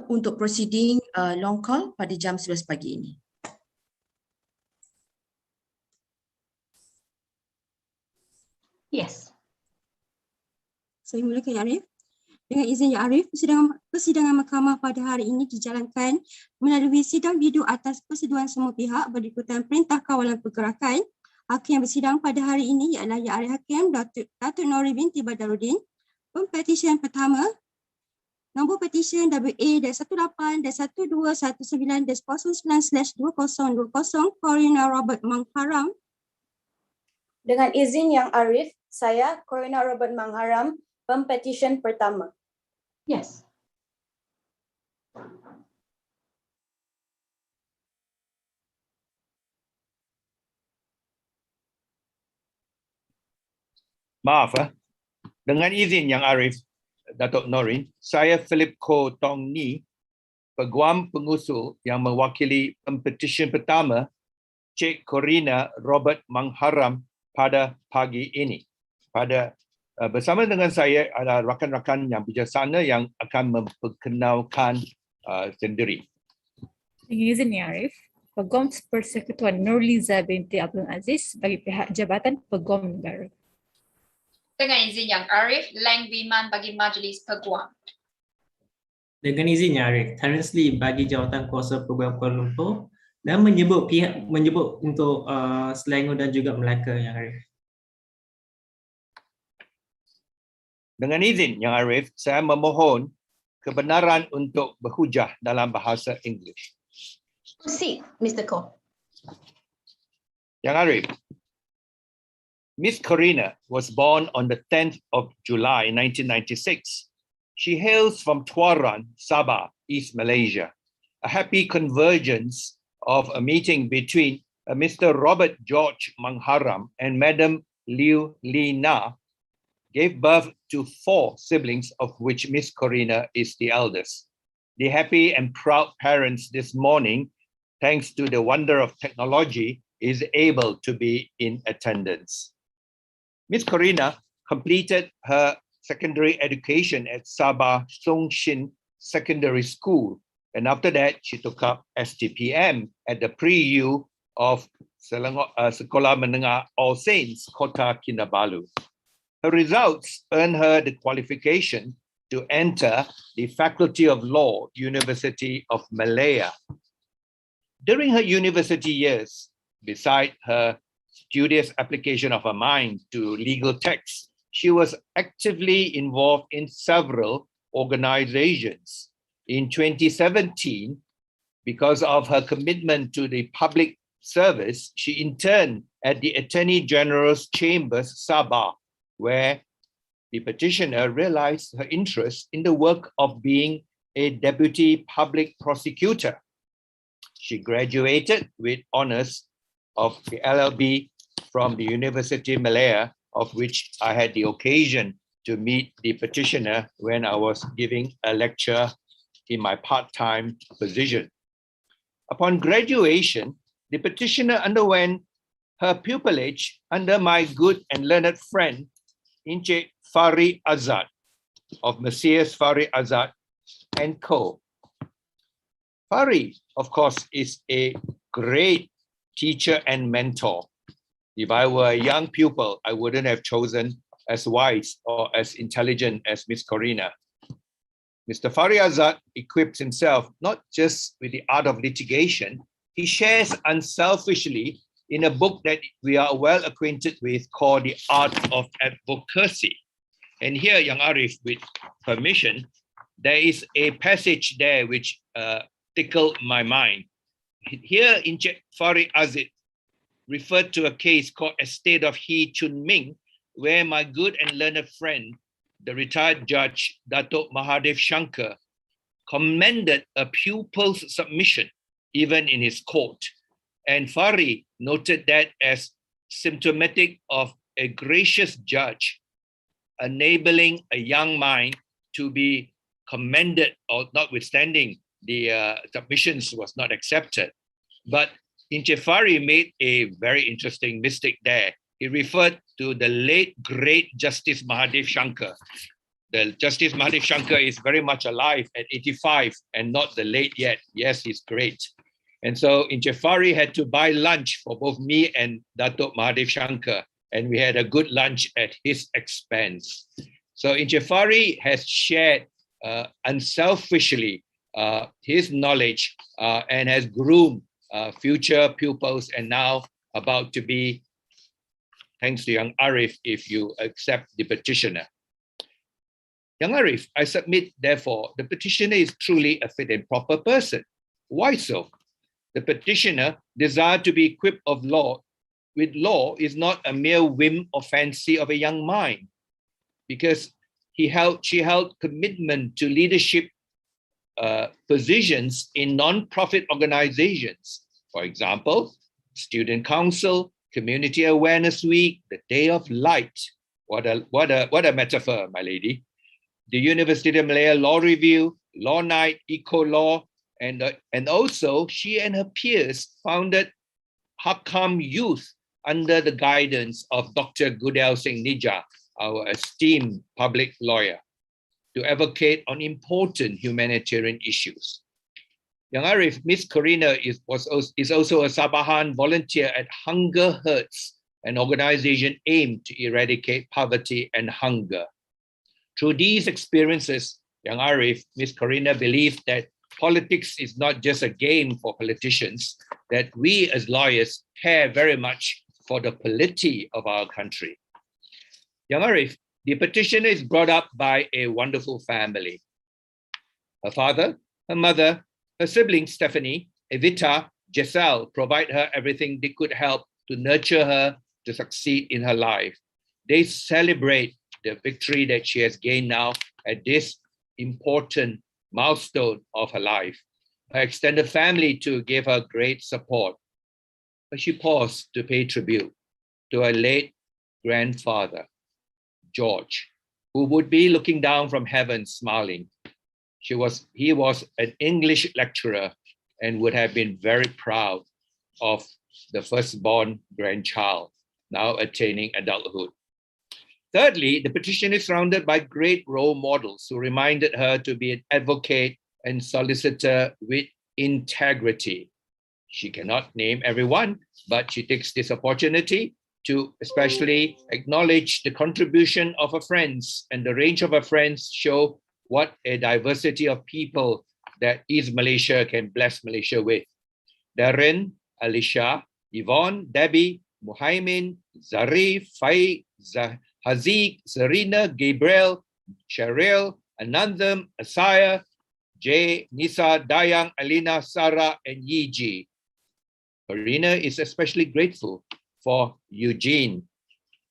untuk proceeding long call pada jam 11 pagi ini. Yes. Saya mulakan Ya Arif. Dengan izin Ya Arif, persidangan mahkamah pada hari ini dijalankan melalui sidang video atas persetujuan semua pihak berikutan perintah kawalan pergerakan. Hakim yang bersidang pada hari ini ialah Ya Arif Hakim, Datuk Noorin Binti Badaruddin. Pempetisyen pertama, nombor petisyen WA-18119-09/2020 Corina Robert Mangharam. Dengan izin Yang Arif, saya Corina Robert Mangharam, pempetisyen pertama. Yes. Maaf, dengan izin Yang Arif, Datuk Noorin, saya Philip Ko Tong Ni, Peguam pengusul yang mewakili pempetisyen pertama, Cik Corina Robert Mangharam pada pagi ini. Bersama dengan saya adalah rakan-rakan yang bijaksana yang akan memperkenalkan sendiri. Dengan izin Ya Arif, Peguam Persekutuan Nurliza Binti Abdul Aziz bagi pihak Jabatan Peguam Negara. Dengan izin Yang Arif, Lang Biman bagi Majlis Peguam. Dengan izin Yang Arif, Terence Lee bagi Jawatan Kuasa Peguam Kuala Lumpur dan menyebut untuk Selangor dan juga Melaka Yang Arif. Dengan izin Yang Arif, saya memohon kebenaran untuk berhujah dalam bahasa Inggeris. Proceed, Mr. Ko. Yang Arif, Miss Corina was born on the 10th of July 1996. She hails from Tuaran, Sabah, East Malaysia. A happy convergence of a meeting between Mr. Robert George Mangharam and Madam Liu Lina gave birth to 4 siblings, of which Miss Corina is the eldest. The happy and proud parents this morning, thanks to the wonder of technology, is able to be in attendance. Miss Corina completed her secondary education at Sabah Songshin Secondary School, and after that she took up STPM at the Pre-U of Sekolah Menengah All Saints, Kota Kinabalu. Her results earned her the qualification to enter the Faculty of Law, University of Malaya. During her university years, beside her studious application of her mind to legal texts, she was actively involved in several organizations. In 2017, because of her commitment to the public service, she interned at the Attorney General's Chambers, Sabah, where the petitioner realized her interest in the work of being a deputy public prosecutor. She graduated with honors of the LLB from the University of Malaya, of which I had the occasion to meet the petitioner when I was giving a lecture in my part-time position. Upon graduation, the petitioner underwent her pupillage under my good and learned friend, Encik Fahri Azad of Messias Fahri Azad and Co. Fahri, of course, is a great teacher and mentor. If I were a young pupil, I wouldn't have chosen as wise or as intelligent as Miss Corina. Mr. Fahri Azad equips himself not just with the art of litigation, he shares unselfishly in a book that we are well acquainted with called The Art of Advocacy. And here, Yang Arif, with permission, there is a passage there which tickled my mind. Here in Fahri Azad referred to a case called Estate of He Chun Ming, where my good and learned friend, the retired judge, Datuk Mahadev Shankar, commended a pupil's submission, even in his court. And Fahri noted that as symptomatic of a gracious judge, enabling a young mind to be commended, or notwithstanding the submissions was not accepted. But Fahri made a very interesting mistake there. He referred to the late great Justice Mahadev Shankar. the Justice Mahathir Shankar is very much alive at 85 and not the late yet. Yes, he's great. And so Jafari had to buy lunch for both me and Datuk Mahathir Shankar, and we had a good lunch at his expense. So Jafari has shared unselfishly his knowledge and has groomed future pupils, and now about to be, thanks to young Arif, if you accept the petitioner. Young Arif, I submit, therefore, the petitioner is truly a fit and proper person. Why so? The petitioner desired to be equipped with law is not a mere whim or fancy of a young mind, because she held commitment to leadership positions in non-profit organizations. For example, Student Council, Community Awareness Week, the Day of Light. What a metaphor, my lady. The University of Malaya Law Review, Law Night, Eco Law, and also she and her peers founded Hakim Youth under the guidance of Dr. Gudel Singh Nija, our esteemed public lawyer, to advocate on important humanitarian issues. Young Arif, Miss Corina is also a Sabahan volunteer at Hunger Hurts, an organization aimed to eradicate poverty and hunger. Through these experiences, young Arif, Miss Corina believes that politics is not just a game for politicians, that we as lawyers care very much for the polity of our country. Young Arif, the petitioner is brought up by a wonderful family. Her father, her mother, her siblings, Stephanie, Evita, Giselle, provide her everything they could help to nurture her to succeed in her life. They celebrate the victory that she has gained now at this important milestone of her life. Her extended family too gave her great support. But she paused to pay tribute to her late grandfather, George, who would be looking down from heaven smiling. He was an English lecturer and would have been very proud of the firstborn grandchild, now attaining adulthood. Thirdly, the petitioner is surrounded by great role models who reminded her to be an advocate and solicitor with integrity. She cannot name everyone, but she takes this opportunity to especially acknowledge the contribution of her friends, and the range of her friends show what a diversity of people that East Malaysia can bless Malaysia with. Darren, Alicia, Yvonne, Debbie, Muhaimin, Zarif, Faik, Haziq, Serena, Gabriel, Cheryl, Anandam, Asaya, Jay, Nisa, Dayang, Alina, Sarah, and Yiji. Karina is especially grateful for Eugene.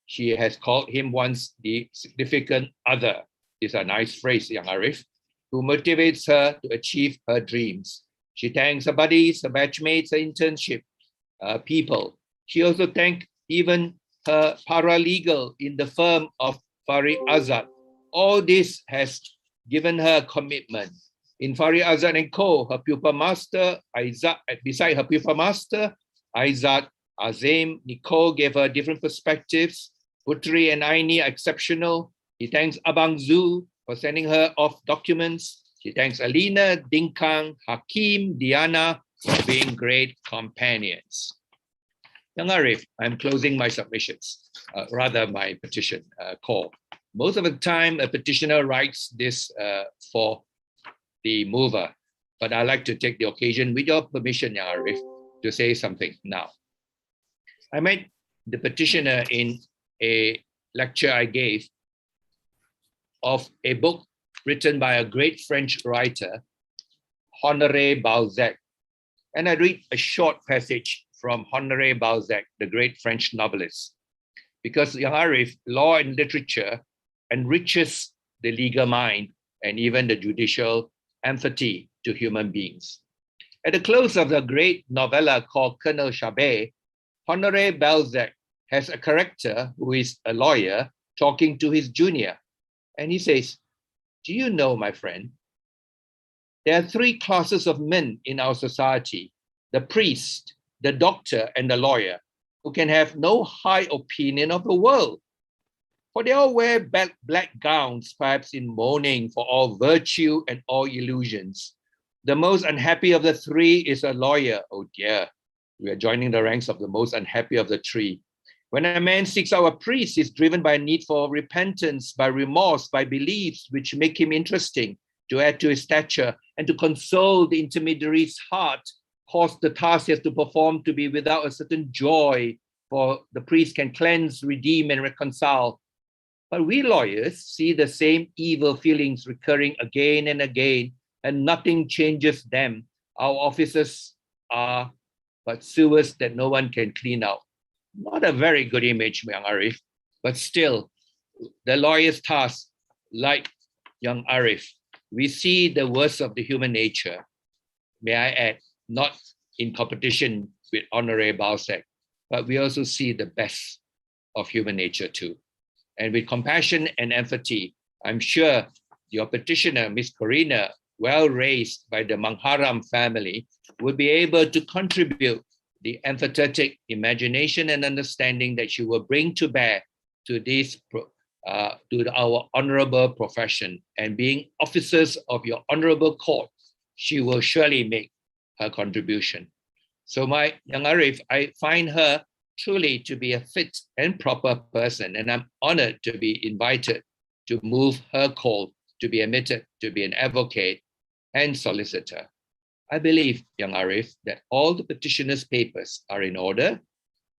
She has called him once the significant other. It's a nice phrase, young Arif, who motivates her to achieve her dreams. She thanks her buddies, her batchmates, her internship people. She also thanks even her paralegal in the firm of Fari Azad. All this has given her commitment. In Fari Azad & Co., her pupil master, beside her pupil master, Aizat, Azim, Nicole gave her different perspectives. Putri and Aini are exceptional. He thanks Abang Zu for sending her off documents. She thanks Alina, Dinkang, Hakim, Diana for being great companions. Young Arif, I'm closing my submissions, rather my petition call. Most of the time, a petitioner writes this for the mover, but I'd like to take the occasion, with your permission, Young Arif, to say something now. I met the petitioner in a lecture I gave of a book written by a great French writer, Honoré Balzac. And I read a short passage from Honoré Balzac, the great French novelist. Because, Young Arif, law and literature enriches the legal mind and even the judicial empathy to human beings. At the close of the great novella called Colonel Chabet, Honoré Balzac has a character who is a lawyer talking to his junior. And he says, "Do you know, my friend, there are three classes of men in our society: the priest, the doctor, and the lawyer, who can have no high opinion of the world. For they all wear black gowns, perhaps in mourning for all virtue and all illusions. The most unhappy of the three is a lawyer. Oh dear, we are joining the ranks of the most unhappy of the three. When a man seeks out a priest, he's driven by a need for repentance, by remorse, by beliefs which make him interesting, to add to his stature, and to console the intermediary's heart, cause the task he has to perform to be without a certain joy, for the priest can cleanse, redeem, and reconcile. But we lawyers see the same evil feelings recurring again and again, and nothing changes them. Our officers are but sewers that no one can clean out. Not a very good image, young Arif, but still, the lawyer's task, like young Arif, we see the worst of the human nature, may I add, not in competition with Honoré Balzac, but we also see the best of human nature too. And with compassion and empathy, I'm sure your petitioner, Miss Corina, well raised by the Mangharam family, would be able to contribute the empathetic imagination and understanding that she will bring to bear to our honorable profession. And being officers of your honorable court, she will surely make her contribution. So my young Arif, I find her truly to be a fit and proper person, and I'm honored to be invited to move her call to be admitted to be an advocate and solicitor. I believe, young Arif, that all the petitioner's papers are in order,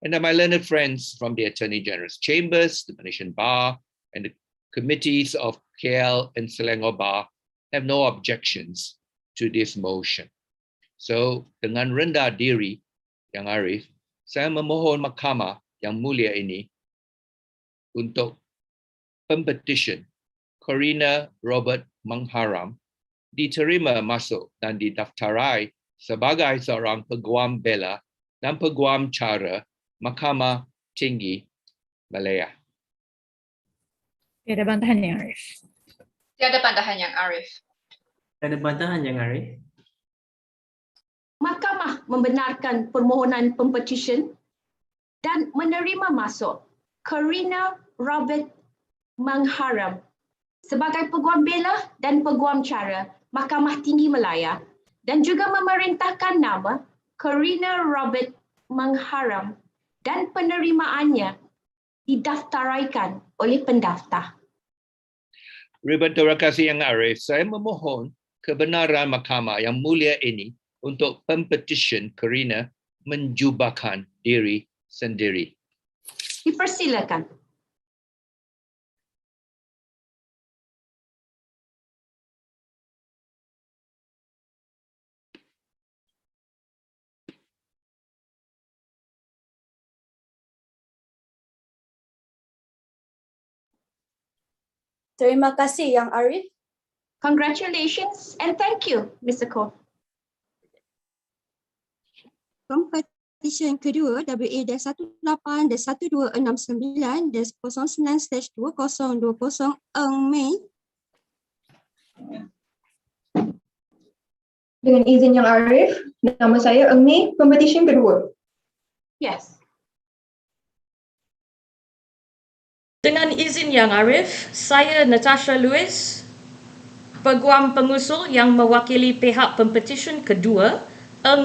and that my learned friends from the Attorney General's chambers, the Malaysian Bar, and the committees of KL and Selangor Bar have no objections to this motion. So, dengan rendah diri, yang Arif, saya memohon mahkamah yang mulia ini untuk Pempetisyen Corina Robert Mangharam diterima masuk dan didaftarai sebagai seorang Peguam Bela dan Peguam Cara Mahkamah Tinggi Malaya. Tiada bantahan yang Arif. Tiada bantahan yang Arif. Ada bantahan yang Arif? Mahkamah membenarkan permohonan pempetisyen dan menerima masuk Corina Robert Mangharam sebagai Peguam Bela dan Peguam Cara Mahkamah Tinggi Malaya, dan juga memerintahkan nama Corina Robert Mangharam dan penerimaannya didaftaraikan oleh pendaftar. Ribuan terima kasih yang Arif. Saya memohon kebenaran mahkamah yang mulia ini untuk Pempetisyen Corina menjubahkan diri sendiri. Dipersilakan. Terima kasih Yang Arif. Congratulations and thank you, Mr. Ko. Pempetisyen kedua WA-18-1269-09/2020 Mei. Dengan izin Yang Arif, nama saya Mei, pempetisyen kedua. Yes. Dengan izin Yang Arif, saya Natasha Lewis, Peguam pengusul yang mewakili pihak pempetisyen kedua,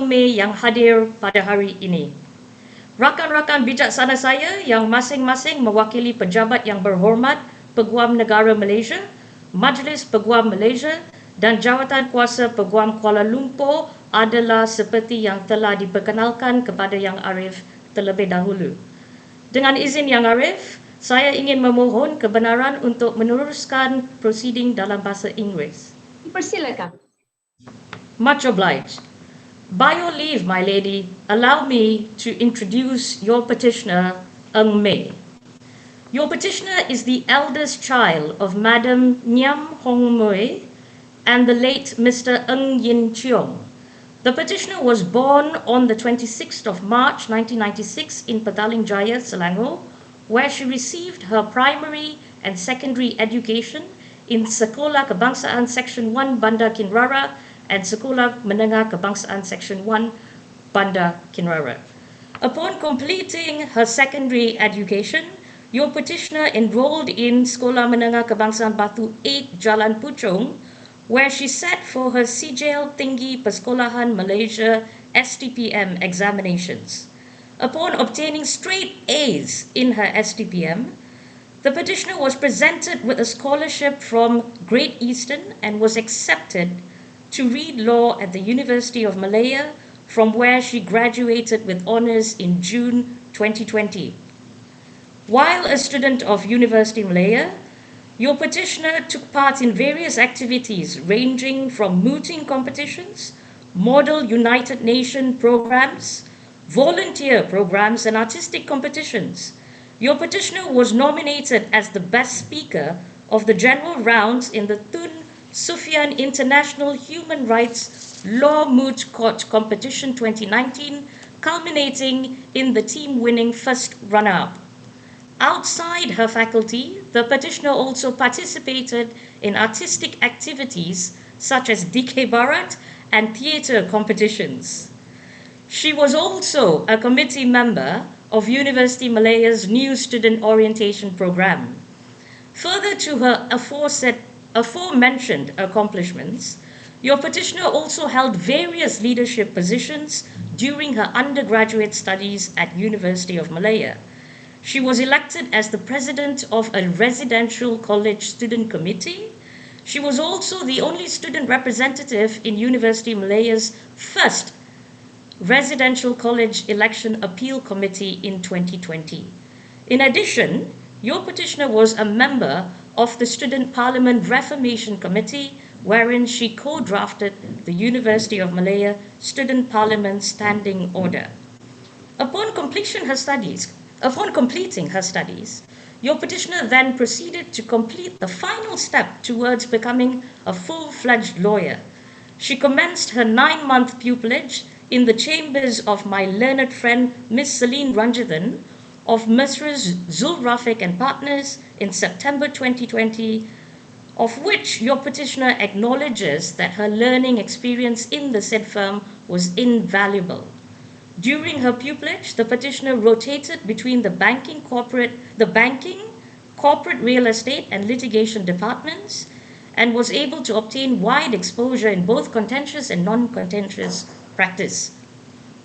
Mei yang hadir pada hari ini. Rakan-rakan bijaksana saya yang masing-masing mewakili pejabat yang berhormat Peguam Negara Malaysia, Majlis Peguam Malaysia dan Jawatan Kuasa Peguam Kuala Lumpur adalah seperti yang telah diperkenalkan kepada Yang Arif terlebih dahulu. Dengan izin Yang Arif, saya ingin memohon kebenaran untuk meneruskan prosiding dalam bahasa Inggeris. Dipersilakan. Much obliged. By your leave, my lady, allow me to introduce your petitioner, Mei. Your petitioner is the eldest child of Madam Nyam Hong Mui and the late Mr. Yin Cheong. The petitioner was born on the 26th of March 1996 in Petaling Jaya, Selangor, where she received her primary and secondary education in Sekolah Kebangsaan Section 1 Bandar Kinrara and Sekolah Menengah Kebangsaan Section 1 Bandar Kinrara. Upon completing her secondary education, your petitioner enrolled in Sekolah Menengah Kebangsaan Batu 8 Jalan Puchong, where she sat for her Sijil Tinggi Persekolahan Malaysia STPM examinations. Upon obtaining straight A's in her STPM, the petitioner was presented with a scholarship from Great Eastern and was accepted to read law at the University of Malaya, from where she graduated with honours in June 2020. While a student of University of Malaya, your petitioner took part in various activities ranging from mooting competitions, Model United Nations programs, volunteer programs and artistic competitions. Your petitioner was nominated as the best speaker of the general rounds in the Tun Sufyan International Human Rights Law Moot Court Competition 2019, culminating in the team-winning first runner-up. Outside her faculty, the petitioner also participated in artistic activities such as DK Barat and theatre competitions. She was also a committee member of University Malaya's new student orientation program. Further to her aforementioned accomplishments, your petitioner also held various leadership positions during her undergraduate studies at University of Malaya. She was elected as the president of a residential college student committee. She was also the only student representative in University of Malaya's first Residential College Election Appeal Committee in 2020. In addition, your petitioner was a member of the Student Parliament Reformation Committee, wherein she co-drafted the University of Malaya Student Parliament Standing Order. Upon completing her studies, your petitioner then proceeded to complete the final step towards becoming a full-fledged lawyer. She commenced her 9-month pupillage in the chambers of my learned friend Miss Celine Ranjithan of Messrs. Zulrafiq and Partners in September 2020, of which your petitioner acknowledges that her learning experience in the said firm was invaluable. During her pupillage, the petitioner rotated between the banking, corporate real estate and litigation departments, and was able to obtain wide exposure in both contentious and non-contentious practice.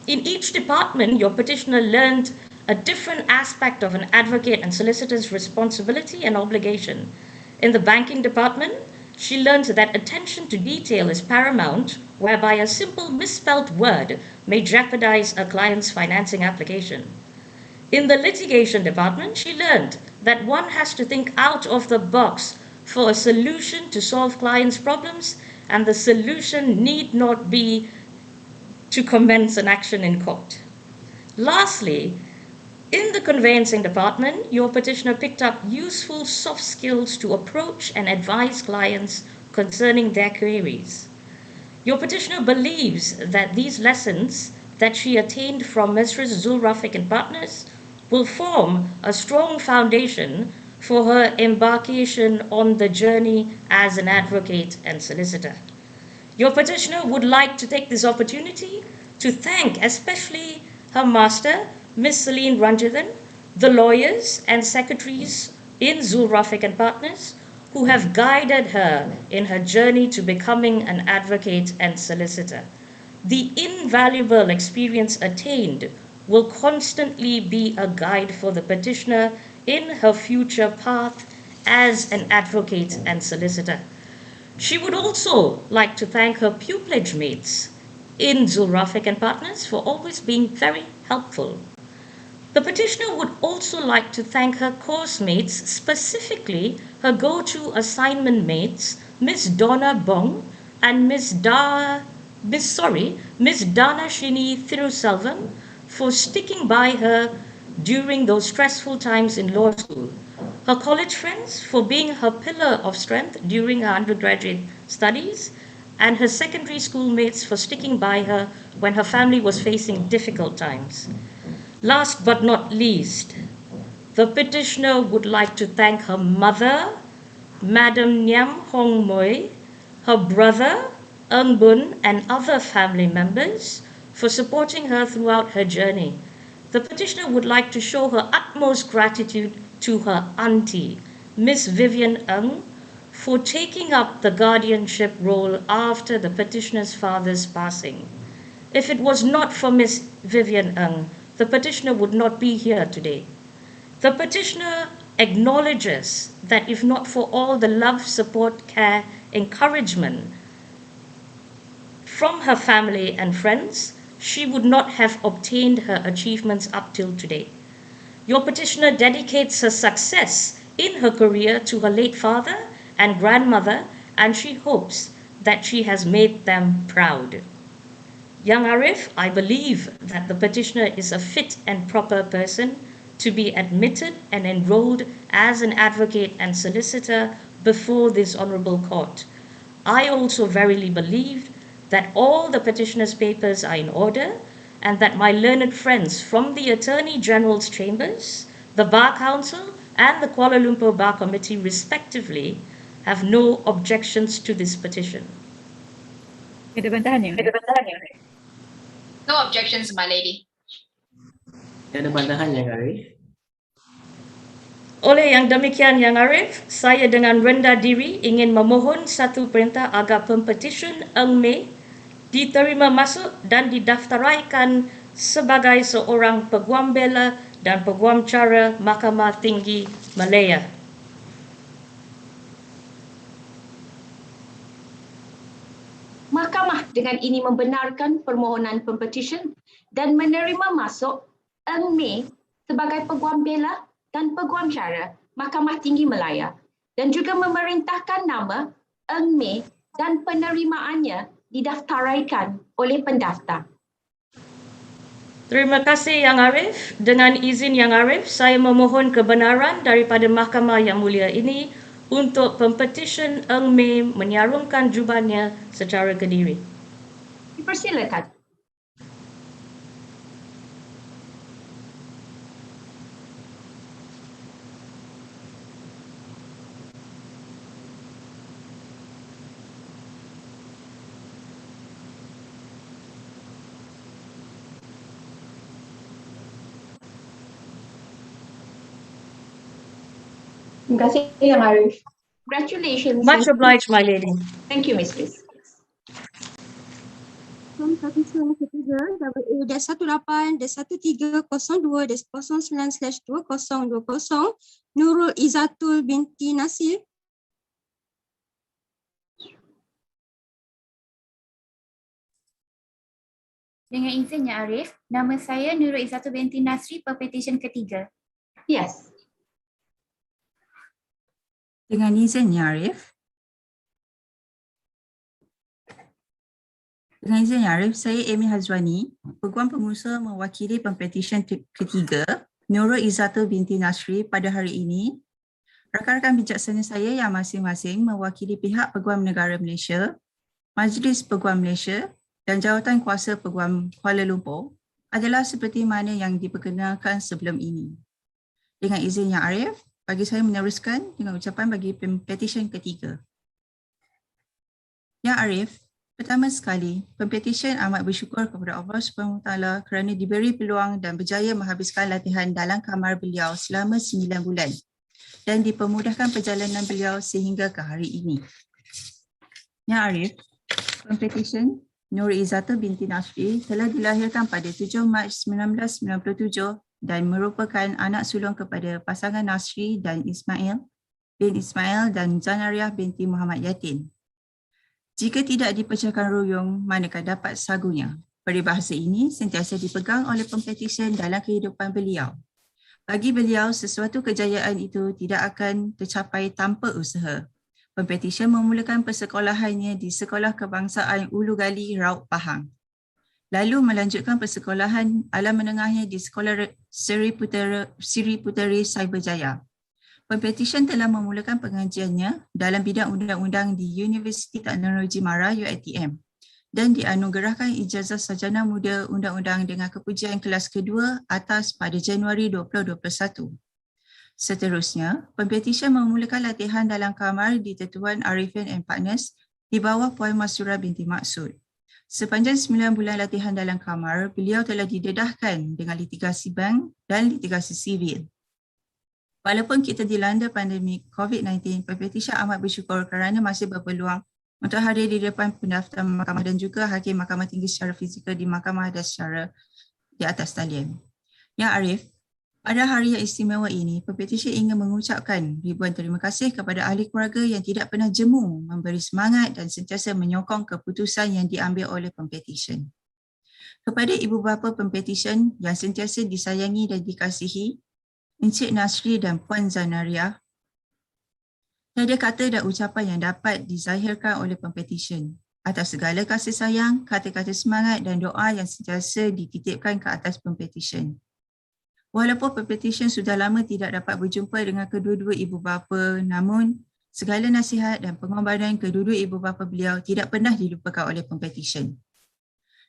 In each department, your petitioner learned a different aspect of an advocate and solicitor's responsibility and obligation. In the banking department, she learned that attention to detail is paramount, whereby a simple misspelled word may jeopardize a client's financing application. In the litigation department, she learned that one has to think out of the box for a solution to solve clients' problems, and the solution need not be to commence an action in court. Lastly, in the conveyancing department, your petitioner picked up useful soft skills to approach and advise clients concerning their queries. Your petitioner believes that these lessons that she attained from Messrs. Zulrafiq and Partners will form a strong foundation for her embarkation on the journey as an advocate and solicitor. Your petitioner would like to take this opportunity to thank especially her master, Miss Celine Ranjithan, the lawyers and secretaries in Zulrafiq and Partners who have guided her in her journey to becoming an advocate and solicitor. The invaluable experience attained will constantly be a guide for the petitioner in her future path as an advocate and solicitor. She would also like to thank her pupillage mates in Zulrafiq and Partners for always being very helpful. The petitioner would also like to thank her course mates, specifically her go-to assignment mates, Miss Donna Bong and Miss Dana Shini Thiruselvam, for sticking by her during those stressful times in law school. Her college friends for being her pillar of strength during her undergraduate studies, and her secondary school mates for sticking by her when her family was facing difficult times. Last but not least, the petitioner would like to thank her mother, Madam Nyam Hong Moy, her brother, Eng Bun, and other family members for supporting her throughout her journey. The petitioner would like to show her utmost gratitude to her auntie, Miss Vivian Ng, for taking up the guardianship role after the petitioner's father's passing. If it was not for Miss Vivian Ng, the petitioner would not be here today. The petitioner acknowledges that if not for all the love, support, care, encouragement from her family and friends, she would not have obtained her achievements up till today. Your petitioner dedicates her success in her career to her late father and grandmother, and she hopes that she has made them proud. Young Arif, I believe that the petitioner is a fit and proper person to be admitted and enrolled as an advocate and solicitor before this honourable court. I also verily believe that all the petitioner's papers are in order and that my learned friends from the Attorney General's Chambers, the Bar Council and the Kuala Lumpur Bar Committee respectively have no objections to this petition. Ada bantahan yang No objections, my lady. Ada bantahan Yang Arif? Oleh yang demikian Yang Arif, saya dengan rendah diri ingin memohon satu perintah agar Pempetisyen Ng Mei diterima masuk dan didaftaraikan sebagai seorang Peguam Bela dan Peguam Cara Mahkamah Tinggi Malaya. Mahkamah dengan ini membenarkan permohonan Pempetisyen dan menerima masuk Ng Mei sebagai Peguam Bela dan Peguam Cara Mahkamah Tinggi Malaya dan juga memerintahkan nama Ng Mei dan penerimaannya didaftaraikan oleh pendaftar. Terima kasih Yang Arif. Dengan izin Yang Arif, saya memohon kebenaran daripada Mahkamah Yang Mulia ini untuk Pempetisyen Ng Mei menyarungkan jubahnya secara kediri. Dipersilakan. Terima kasih Yang Arif. Congratulations. Much obliged, my lady. Thank you, Mistress. Pempetisyen ketiga WA-13-1302-09/2020 Nurul Izzatul Binti Nasir. Dengan izin Yang Arif, nama saya Nurul Izzatul Binti Nasri, Pempetisyen ketiga. Yes. Dengan izin Yang Arif. Dengan izin Yang Arif, saya Amy Hazwani, Peguam Pengusaha mewakili Pempetisyen ketiga, Nurul Izzatul Binti Nasri pada hari ini. Rakan-rakan bijaksana saya yang masing-masing mewakili pihak Peguam Negara Malaysia, Majlis Peguam Malaysia dan Jawatan Kuasa Peguam Kuala Lumpur adalah seperti mana yang diperkenalkan sebelum ini. Dengan izin Yang Arif, bagi saya meneruskan dengan ucapan bagi Pempetisyen ketiga. Yang Arif, pertama sekali, Pempetisyen amat bersyukur kepada Allah SWT kerana diberi peluang dan berjaya menghabiskan latihan dalam kamar beliau selama 9 bulan dan dipermudahkan perjalanan beliau sehingga ke hari ini. Yang Arif, Pempetisyen Nurul Izzatul Binti Nasri telah dilahirkan pada 7 Mac 1997 dan merupakan anak sulung kepada pasangan Nasri dan Ismail bin Ismail dan Zanariah binti Muhammad Yatin. Jika tidak dipecahkan ruyung, manakah dapat sagunya? Peribahasa ini sentiasa dipegang oleh Pempetisyen dalam kehidupan beliau. Bagi beliau, sesuatu kejayaan itu tidak akan tercapai tanpa usaha. Pempetisyen memulakan persekolahannya di Sekolah Kebangsaan Ulu Gali, Raut Pahang. Lalu melanjutkan persekolahan alam menengahnya di Sekolah Seri Puteri Cyberjaya. Pempetisyen telah memulakan pengajiannya dalam bidang undang-undang di Universiti Teknologi Mara UiTM dan dianugerahkan ijazah sarjana muda undang-undang dengan kepujian kelas kedua atas pada Januari 2021. Seterusnya, Pempetisyen memulakan latihan dalam kamar di Tetuan Arifin and Partners di bawah Puan Masura binti Maksud. Sepanjang 9 bulan latihan dalam kamar, beliau telah didedahkan dengan litigasi bank dan litigasi sivil. Walaupun kita dilanda pandemik COVID-19, Pempetisyen amat bersyukur kerana masih berpeluang untuk hadir di depan pendaftar mahkamah dan juga hakim Mahkamah Tinggi secara fizikal di mahkamah dan secara di atas talian. Yang Arif, pada hari yang istimewa ini, Pempetisyen ingin mengucapkan ribuan terima kasih kepada ahli keluarga yang tidak pernah jemu memberi semangat dan sentiasa menyokong keputusan yang diambil oleh Pempetisyen. Kepada ibu bapa Pempetisyen yang sentiasa disayangi dan dikasihi, Encik Nasri dan Puan Zanaria, tiada kata dan ucapan yang dapat dizahirkan oleh Pempetisyen atas segala kasih sayang, kata-kata semangat dan doa yang sentiasa dititipkan ke atas Pempetisyen. Walaupun Pempetisyen sudah lama tidak dapat berjumpa dengan kedua-dua ibu bapa, namun segala nasihat dan pengorbanan kedua-dua ibu bapa beliau tidak pernah dilupakan oleh Pempetisyen.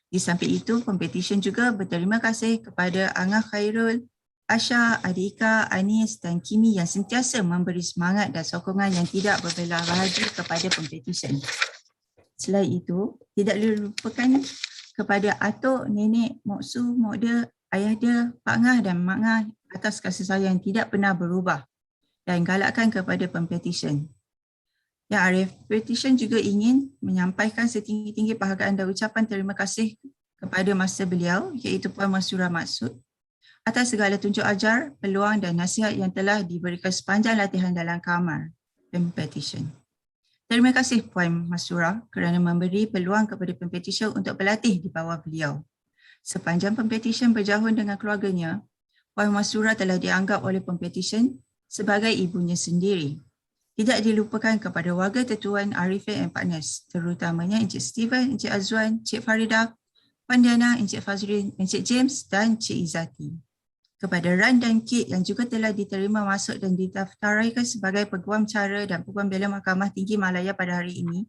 Di samping itu, Pempetisyen juga berterima kasih kepada Angah Khairul, Asha, Adika, Anis dan Kimi yang sentiasa memberi semangat dan sokongan yang tidak berbelah bagi kepada Pempetisyen. Selain itu, tidak dilupakan kepada atuk, nenek, moksu, mokda, ayahda, Pak Ngah dan Mak Ngah atas kasih sayang tidak pernah berubah dan galakkan kepada Pempetisyen. Ya Arif, Pempetisyen juga ingin menyampaikan setinggi-tinggi penghargaan dan ucapan terima kasih kepada masa beliau iaitu Puan Masura Masuk atas segala tunjuk ajar, peluang dan nasihat yang telah diberikan sepanjang latihan dalam kamar Pempetisyen. Terima kasih Puan Masura kerana memberi peluang kepada Pempetisyen untuk berlatih di bawah beliau. Sepanjang Pempetisyen berjahun dengan keluarganya, Puan Masura telah dianggap oleh Pempetisyen sebagai ibunya sendiri. Tidak dilupakan kepada warga Tetuan Arifin and Partners, terutamanya Encik Steven, Encik Azwan, Encik Farida, Puan Diana, Encik Fazrin, Encik James dan Encik Izzati. Kepada Ran dan Kit yang juga telah diterima masuk dan didaftaraikan sebagai Peguam Cara dan Peguam Bela Mahkamah Tinggi Malaya pada hari ini,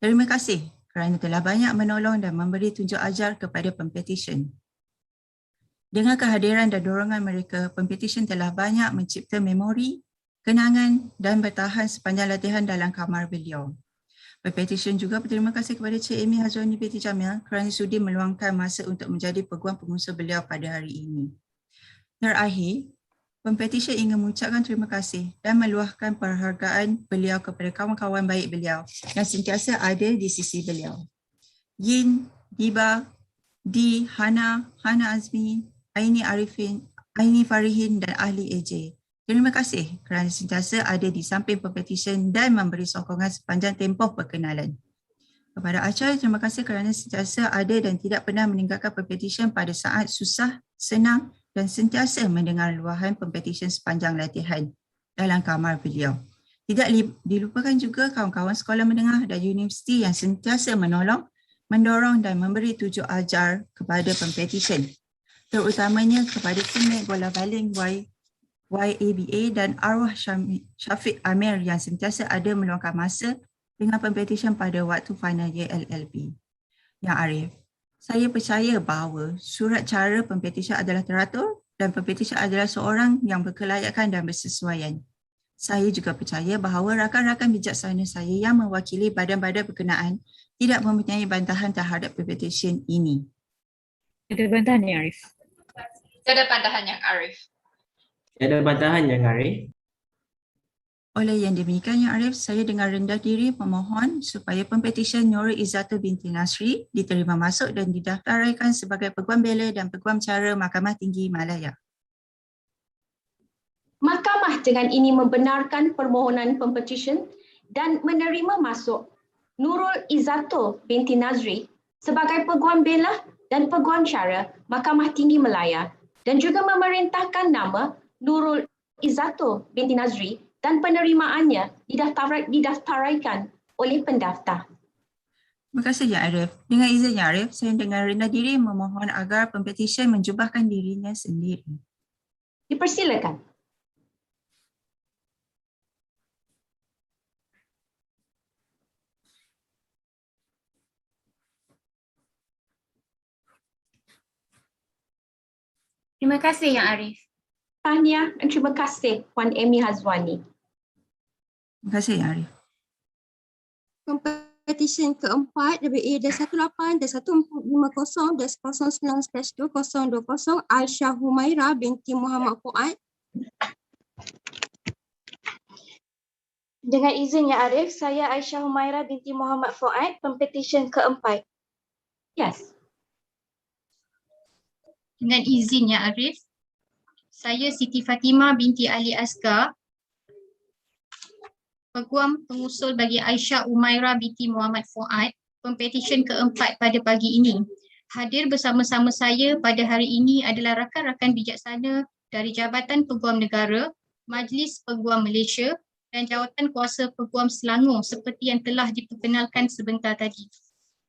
terima kasih kerana telah banyak menolong dan memberi tunjuk ajar kepada Pempetisyen. Dengan kehadiran dan dorongan mereka, Pempetisyen telah banyak mencipta memori, kenangan dan bertahan sepanjang latihan dalam kamar beliau. Pempetisyen juga berterima kasih kepada Cik Amy Hazwani Binti Jamil kerana sudi meluangkan masa untuk menjadi peguam pengusul beliau pada hari ini. Terakhir, Pempetisyen ingin mengucapkan terima kasih dan meluahkan penghargaan beliau kepada kawan-kawan baik beliau yang sentiasa ada di sisi beliau. Yin, Diba, Di, Hana, Hana Azmi, Aini Arifin, Aini Farihin dan Ahli AJ. Terima kasih kerana sentiasa ada di samping Pempetisyen dan memberi sokongan sepanjang tempoh perkenalan. Kepada acara, terima kasih kerana sentiasa ada dan tidak pernah meninggalkan Pempetisyen pada saat susah, senang dan sentiasa mendengar luahan Pempetisyen sepanjang latihan dalam kamar beliau. Tidak dilupakan juga kawan-kawan sekolah menengah dan universiti yang sentiasa menolong, mendorong dan memberi tunjuk ajar kepada Pempetisyen, terutamanya kepada teammate bola baling YABA dan arwah Syafiq Amir yang sentiasa ada meluangkan masa dengan Pempetisyen pada waktu final year LLB. Yang Arif, saya percaya bahawa surat cara Pempetisyen adalah teratur dan Pempetisyen adalah seorang yang berkelayakan dan bersesuaian. Saya juga percaya bahawa rakan-rakan bijaksana saya yang mewakili badan-badan berkenaan tidak mempunyai bantahan terhadap Pempetisyen ini. Ada bantahan yang Arif? Tiada bantahan yang Arif. Tiada bantahan yang Arif. Oleh yang demikian yang Arif, saya dengan rendah diri memohon supaya Pempetisyen Noorin Izzatu Binti Nasri diterima masuk dan didaftaraikan sebagai Peguam Bela dan Peguam Cara Mahkamah Tinggi Malaya. Mahkamah dengan ini membenarkan permohonan Pempetisyen dan menerima masuk Noorin Izzatu Binti Nasri sebagai Peguam Bela dan Peguam Cara Mahkamah Tinggi Malaya dan juga memerintahkan nama Noorin Izzatu Binti Nasri dan penerimaannya didaftaraikan oleh pendaftar. Terima kasih Ya Arif. Dengan izin Ya Arif, saya dengan rendah diri memohon agar Pempetisyen menjubahkan dirinya sendiri. Dipersilakan. Terima kasih Yang Arif. Tahniah dan terima kasih Puan Amy Hazwani. Terima kasih Ya Arif. Pempetisyen keempat WA 18 1450 09/2020 Aisyah Humaira binti Muhammad Fuad Dengan izin Yang Arif, saya Aisyah Humaira binti Muhammad Fuad, Pempetisyen keempat. Yes. Dengan izin Yang Arif, saya Siti Fatimah binti Ali Asgar, Peguam pengusul bagi Aisyah Humaira binti Muhammad Fuad, Pempetisyen keempat pada pagi ini. Hadir bersama-sama saya pada hari ini adalah rakan-rakan bijaksana dari Jabatan Peguam Negara, Majlis Peguam Malaysia dan Jawatan Kuasa Peguam Selangor seperti yang telah diperkenalkan sebentar tadi.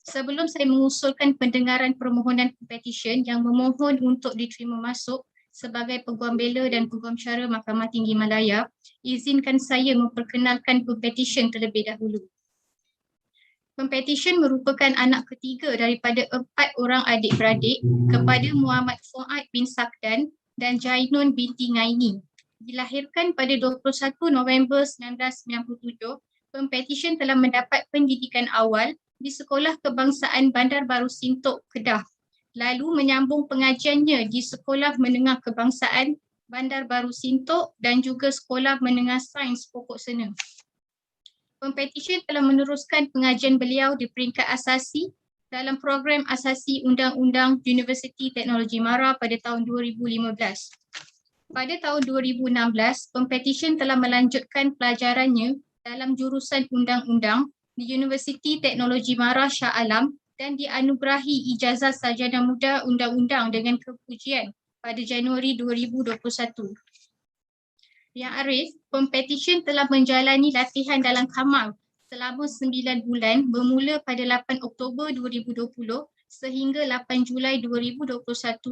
Sebelum saya mengusulkan pendengaran permohonan petisyen yang memohon untuk diterima masuk sebagai Peguam Bela dan Peguam Cara Mahkamah Tinggi Malaya, izinkan saya memperkenalkan petisyen terlebih dahulu. Petisyen merupakan anak ketiga daripada 4 orang adik-beradik kepada Muhammad Fuad bin Sakdan dan Jainun binti Ngaini. Dilahirkan pada 21 November 1997, petisyen telah mendapat pendidikan awal di Sekolah Kebangsaan Bandar Baru Sintok, Kedah. Lalu menyambung pengajiannya di Sekolah Menengah Kebangsaan Bandar Baru Sintok dan juga Sekolah Menengah Sains Pokok Sena. Petisyen telah meneruskan pengajian beliau di peringkat asasi dalam program asasi Undang-Undang Universiti Teknologi Mara pada tahun 2015. Pada tahun 2016, petisyen telah melanjutkan pelajarannya dalam jurusan Undang-Undang di Universiti Teknologi Mara Shah Alam dan dianugerahi ijazah sarjana muda Undang-Undang dengan kepujian pada Januari 2021. Yang Arif, petisyen telah menjalani latihan dalam kamar selama 9 bulan bermula pada 8 Oktober 2020 sehingga 8 Julai 2021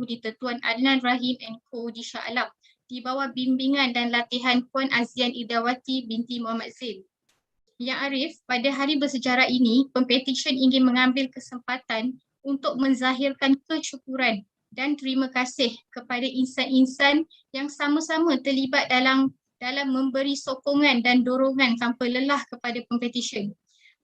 di Tetuan Adnan Rahim & Co di Shah Alam di bawah bimbingan dan latihan Puan Azian Idawati binti Muhammad Zain. Yang Arif, pada hari bersejarah ini, petisyen ingin mengambil kesempatan untuk menzahirkan kesyukuran dan terima kasih kepada insan-insan yang sama-sama terlibat dalam memberi sokongan dan dorongan tanpa lelah kepada petisyen.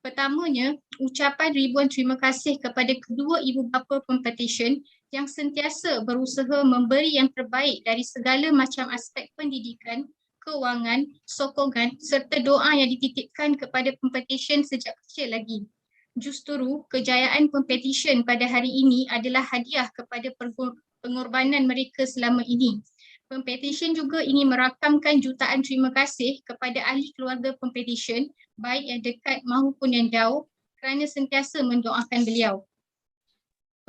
Pertamanya, ucapan ribuan terima kasih kepada kedua ibu bapa petisyen yang sentiasa berusaha memberi yang terbaik dari segala macam aspek pendidikan, kewangan, sokongan serta doa yang dititipkan kepada petisyen sejak kecil lagi. Justru, kejayaan petisyen pada hari ini adalah hadiah kepada pengorbanan mereka selama ini. Petisyen juga ingin merakamkan jutaan terima kasih kepada ahli keluarga petisyen, baik yang dekat maupun yang jauh, kerana sentiasa mendoakan beliau.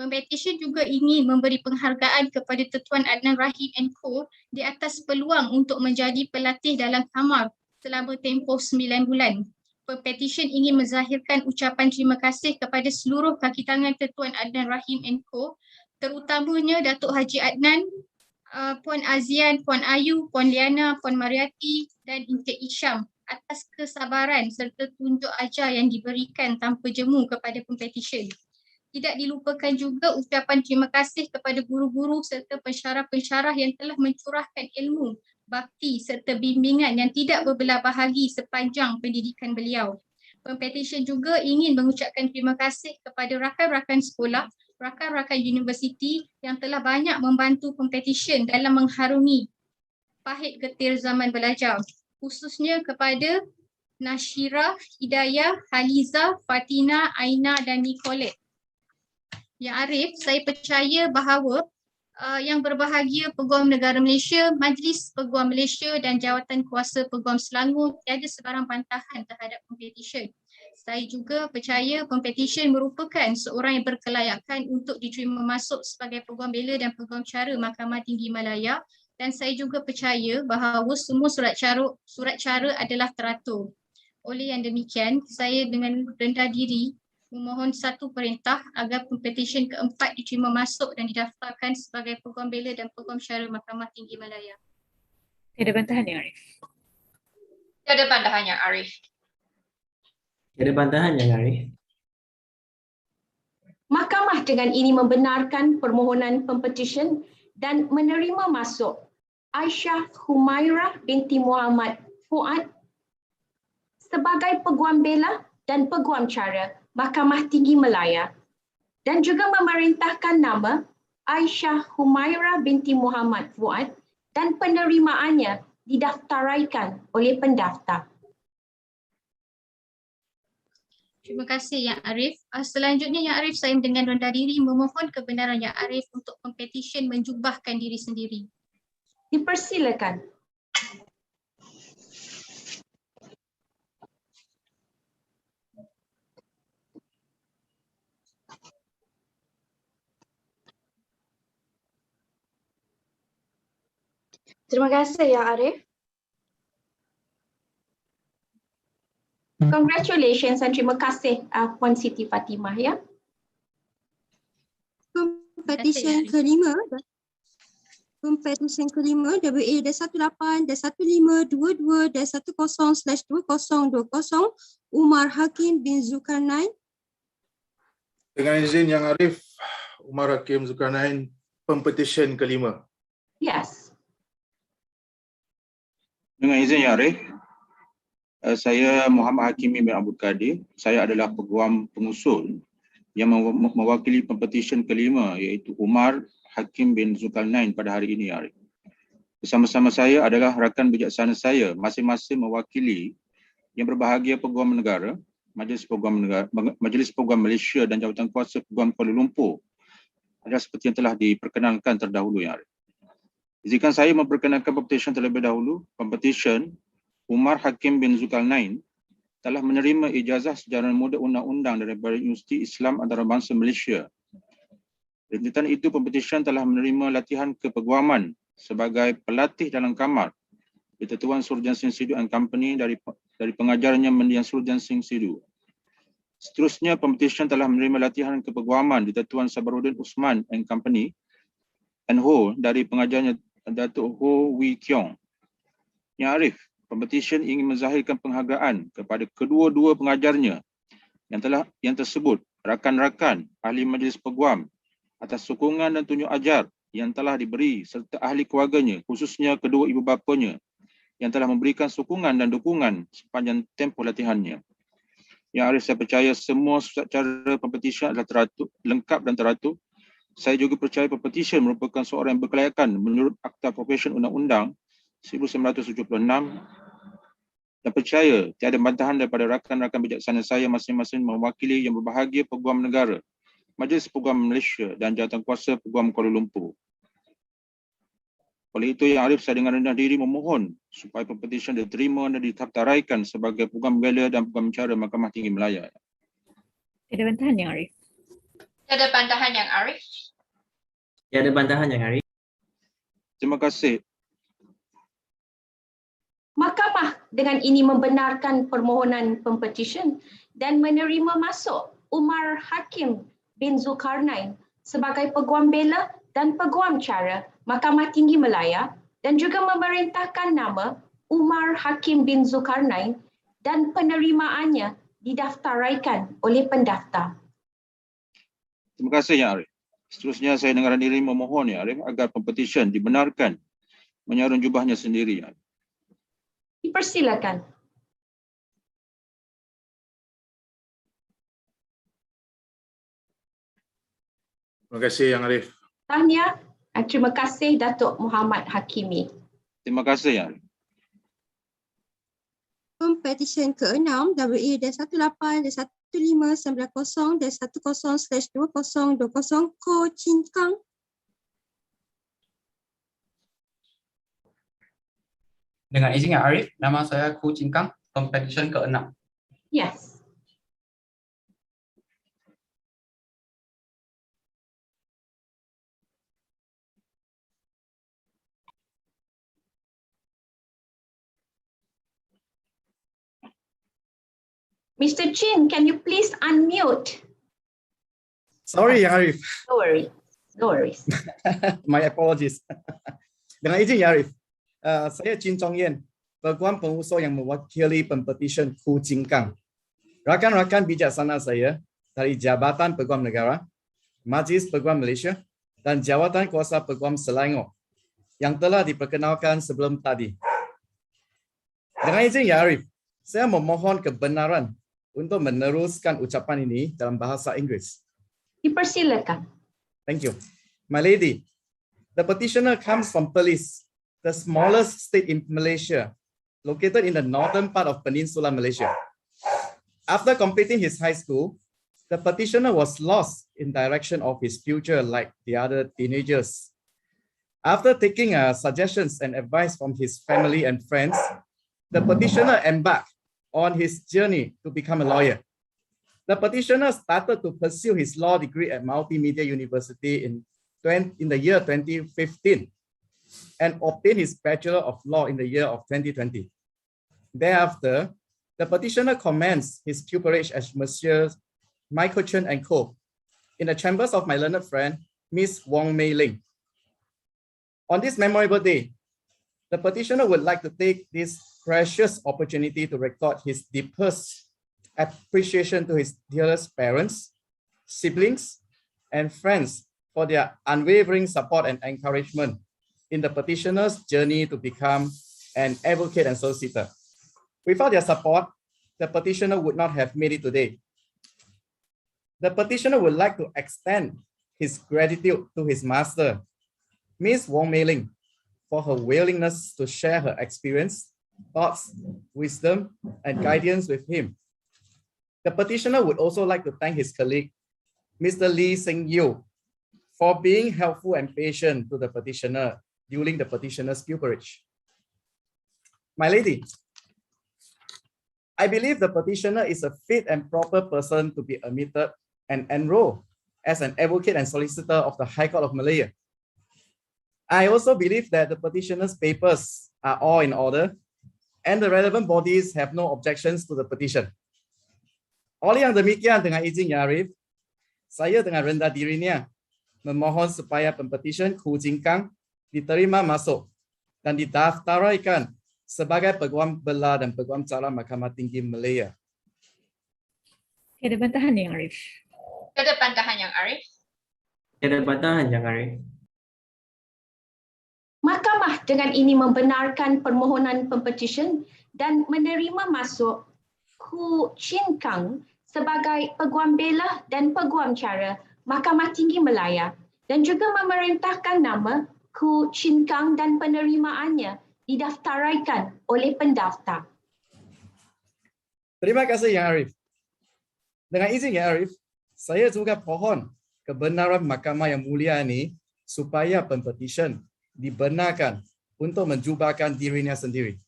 Petisyen juga ingin memberi penghargaan kepada Tetuan Adnan Rahim & Co di atas peluang untuk menjadi pelatih dalam kamar selama tempoh 9 bulan. Petisyen ingin menzahirkan ucapan terima kasih kepada seluruh kaki tangan Tetuan Adnan Rahim & Co, terutamanya Datuk Haji Adnan, Puan Azian, Puan Ayu, Puan Liana, Puan Mariati dan Encik Isham atas kesabaran serta tunjuk ajar yang diberikan tanpa jemu kepada petisyen. Tidak dilupakan juga ucapan terima kasih kepada guru-guru serta pensyarah-pensyarah yang telah mencurahkan ilmu, bakti serta bimbingan yang tidak berbelah bahagi sepanjang pendidikan beliau. Petisyen juga ingin mengucapkan terima kasih kepada rakan-rakan sekolah, rakan-rakan universiti yang telah banyak membantu petisyen dalam mengharungi pahit getir zaman belajar, khususnya kepada Nashira, Hidayah, Haliza, Fatina, Aina dan Nicolette. Yang Arif, saya percaya bahawa yang berbahagia Peguam Negara Malaysia, Majlis Peguam Malaysia dan Jawatan Kuasa Peguam Selangor tiada sebarang bantahan terhadap petisyen. Saya juga percaya petisyen merupakan seorang yang berkelayakan untuk diterima masuk sebagai Peguam Bela dan Peguam Cara Mahkamah Tinggi Malaya, dan saya juga percaya bahawa semua surat cara adalah teratur. Oleh yang demikian, saya dengan rendah diri memohon satu perintah agar petisyen keempat diterima masuk dan didaftarkan sebagai Peguam Bela dan Peguam Cara Mahkamah Tinggi Malaya. Tiada bantahan Yang Arif. Tiada bantahan Yang Arif. Tiada bantahan Yang Arif. Mahkamah dengan ini membenarkan permohonan petisyen dan menerima masuk Aisyah Humaira binti Muhammad Fuad sebagai Peguam Bela dan Peguam Cara Mahkamah Tinggi Malaya dan juga memerintahkan nama Aisyah Humaira binti Muhammad Fuad dan penerimaannya didaftaraikan oleh pendaftar. Terima kasih Yang Arif. Selanjutnya Yang Arif, saya dengan rendah diri memohon kebenaran Yang Arif untuk Pempetisyen menjubahkan diri sendiri. Dipersilakan. Terima kasih Yang Arif. Congratulations dan terima kasih Puan Siti Fatimah ya. Pempetisyen kelima WA-18-1522-10/2020 Umar Hakim bin Zulkarnain. Dengan izin Yang Arif, Umar Hakim Zulkarnain, Pempetisyen kelima. Yes. Dengan izin Yang Arif, saya Muhammad Hakim bin Abdul Kadir. Saya adalah Peguam pengusul yang mewakili Pempetisyen kelima, iaitu Umar Hakim bin Zulkarnain pada hari ini, Arif. Bersama-sama saya adalah rakan bijaksana saya, masing-masing mewakili yang berbahagia Peguam Negara, Majlis Peguam Malaysia dan Jawatan Kuasa Peguam Kuala Lumpur adalah seperti yang telah diperkenalkan terdahulu, Arif. Izinkan saya memperkenalkan Pempetisyen terlebih dahulu. Pempetisyen Umar Hakim bin Zulkarnain telah menerima ijazah sejarah muda undang-undang daripada Universiti Islam Antarabangsa Malaysia. Rentetan itu, Pempetisyen telah menerima latihan kepeguaman sebagai pelatih dalam kamar di Tetuan Surjan Sing Sidu and Company dari pengajarnya Mendiang Surjan Sing Sidu. Seterusnya, Pempetisyen telah menerima latihan kepeguaman di Tetuan Sabaruddin Usman and Company and Ho dari pengajarnya Datuk Ho Wee Kiong. Yang Arif, Pempetisyen ingin menzahirkan penghargaan kepada kedua-dua pengajarnya yang tersebut, rakan-rakan ahli majlis peguam atas sokongan dan tunjuk ajar yang telah diberi serta ahli keluarganya, khususnya kedua ibu bapanya yang telah memberikan sokongan dan dukungan sepanjang tempoh latihannya. Yang Arif, saya percaya semua cara Pempetisyen adalah teratur, lengkap dan teratur. Saya juga percaya Pempetisyen merupakan seorang yang berkelayakan menurut Akta Profesyen Undang-Undang 1976 dan percaya tiada bantahan daripada rakan-rakan bijaksana saya masing-masing mewakili yang berbahagia Peguam Negara, Majlis Peguam Malaysia dan Jawatan Kuasa Peguam Kuala Lumpur. Oleh itu, Yang Arif, saya dengan rendah diri memohon supaya Pempetisyen diterima dan didaftaraikan sebagai Peguam Bela dan Peguam Cara Mahkamah Tinggi Malaya. Tiada bantahan Yang Arif. Tiada bantahan Yang Arif. Tiada bantahan Yang Arif. Terima kasih. Mahkamah dengan ini membenarkan permohonan Pempetisyen dan menerima masuk Umar Hakim bin Zulkarnain sebagai Peguam Bela dan Peguam Cara Mahkamah Tinggi Malaya dan juga memerintahkan nama Umar Hakim bin Zulkarnain dan penerimaannya didaftaraikan oleh pendaftar. Terima kasih Yang Arif. Seterusnya saya dengan rendah diri memohon Yang Arif agar Pempetisyen dibenarkan menyarung jubahnya sendiri. Yang Arif. Dipersilakan. Terima kasih Yang Arif. Tahniah. Terima kasih Datuk Muhammad Hakimi. Terima kasih Yang Arif. Pempetisyen ke-6 WA-18-1590-10/2020 Ko Chin Kang. Dengan izin Yang Arif, nama saya Ko Chin Kang, Pempetisyen ke-6. Yes. Mr. Chin, can you please unmute? Sorry, Yang Arif. No worries. No worries. My apologies. Dengan izin Yang Arif, saya Chin Chong Yen, Peguam pengusul yang mewakili Pempetisyen Ko Chin Kang. Rakan-rakan bijaksana saya dari Jabatan Peguam Negara, Majlis Peguam Malaysia dan Jawatan Kuasa Peguam Selangor yang telah diperkenalkan sebelum tadi. Dengan izin Yang Arif, saya memohon kebenaran untuk meneruskan ucapan ini dalam bahasa Inggeris. Dipersilakan. Thank you. My lady, the petitioner comes from police the smallest state in Malaysia, located in the northern part of Peninsular Malaysia. After completing his high school, the petitioner was lost in direction of his future like the other teenagers. After taking suggestions and advice from his family and friends, the petitioner embarked on his journey to become a lawyer. The petitioner started to pursue his law degree at Multimedia University in the year 2015 and obtained his Bachelor of Law in the year of 2020. Thereafter, the petitioner commenced his pupillage as Monsieur Michael Chen and Co. in the chambers of my learned friend, Miss Wong Mei Ling. On this memorable day, the petitioner would like to take this precious opportunity to record his deepest appreciation to his dearest parents, siblings, and friends for their unwavering support and encouragement in the petitioner's journey to become an advocate and solicitor. Without their support, the petitioner would not have made it today. The petitioner would like to extend his gratitude to his master, Ms. Wong Mei Ling, for her willingness to share her experience, thoughts, wisdom, and guidance with him. The petitioner would also like to thank his colleague, Mr. Lee Seng Yew, for being helpful and patient to the petitioner during the petitioner's pupillage. My lady, I believe the petitioner is a fit and proper person to be admitted and enrolled as an advocate and solicitor of the High Court of Malaya. I also believe that the petitioner's papers are all in order and the relevant bodies have no objections to the petition. Oleh yang demikian, dengan izin Yang Arif, saya dengan rendah dirinya memohon supaya Pempetisyen Ku Jingkang diterima masuk dan didaftaraikan sebagai Peguam Bela dan Peguam Cara Mahkamah Tinggi Malaya. Ada bantahan Yang Arif? Ada bantahan Yang Arif? Ada bantahan Yang Arif? Mahkamah dengan ini membenarkan permohonan Pempetisyen dan menerima masuk Ku Jingkang sebagai Peguam Bela dan Peguam Cara Mahkamah Tinggi Malaya dan juga memerintahkan nama Ku Jingkang dan penerimaannya didaftaraikan oleh pendaftar. Terima kasih Yang Arif. Dengan izin Yang Arif, saya juga pohon kebenaran Mahkamah yang mulia ini supaya Pempetisyen dibenarkan untuk menjubahkan dirinya sendiri.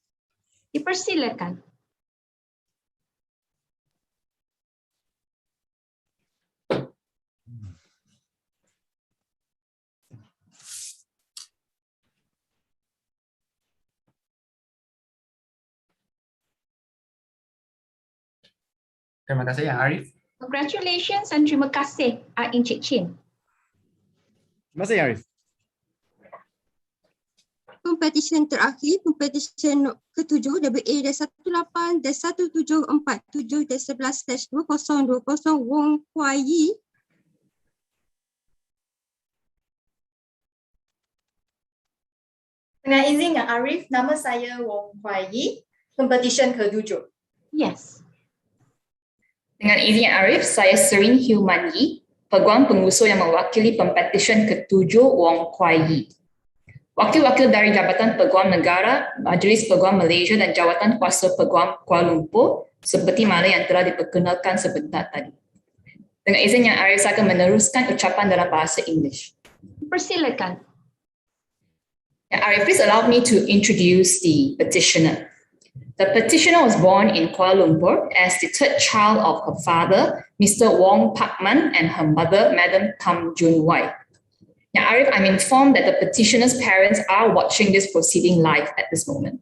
Dipersilakan. Terima kasih Yang Arif. Congratulations dan terima kasih Encik Chin. Terima kasih Yang Arif. Pempetisyen terakhir, pempetisyen ke-7 WA 18-1747-11/2020 Wong Kuai. Dengan izin Yang Arif, nama saya Wong Kuai, Pempetisyen ke-7. Yes. Dengan izin Yang Arif, saya Serin Human Yi, Peguam Pengusul yang mewakili Pempetisyen ke-7 Wong Kuai. Wakil-wakil dari Jabatan Peguam Negara, Majlis Peguam Malaysia dan Jawatan Kuasa Peguam Kuala Lumpur seperti mana yang telah diperkenalkan sebentar tadi. Dengan izin Yang Arif, saya akan meneruskan ucapan dalam bahasa English. Persilakan. Yang Arif, please allow me to introduce the petitioner. The petitioner was born in Kuala Lumpur as the third child of her father, Mr. Wong Pak Man, and her mother, Madam Tam Jun Wai. Yang Arif, I'm informed that the petitioner's parents are watching this proceeding live at this moment.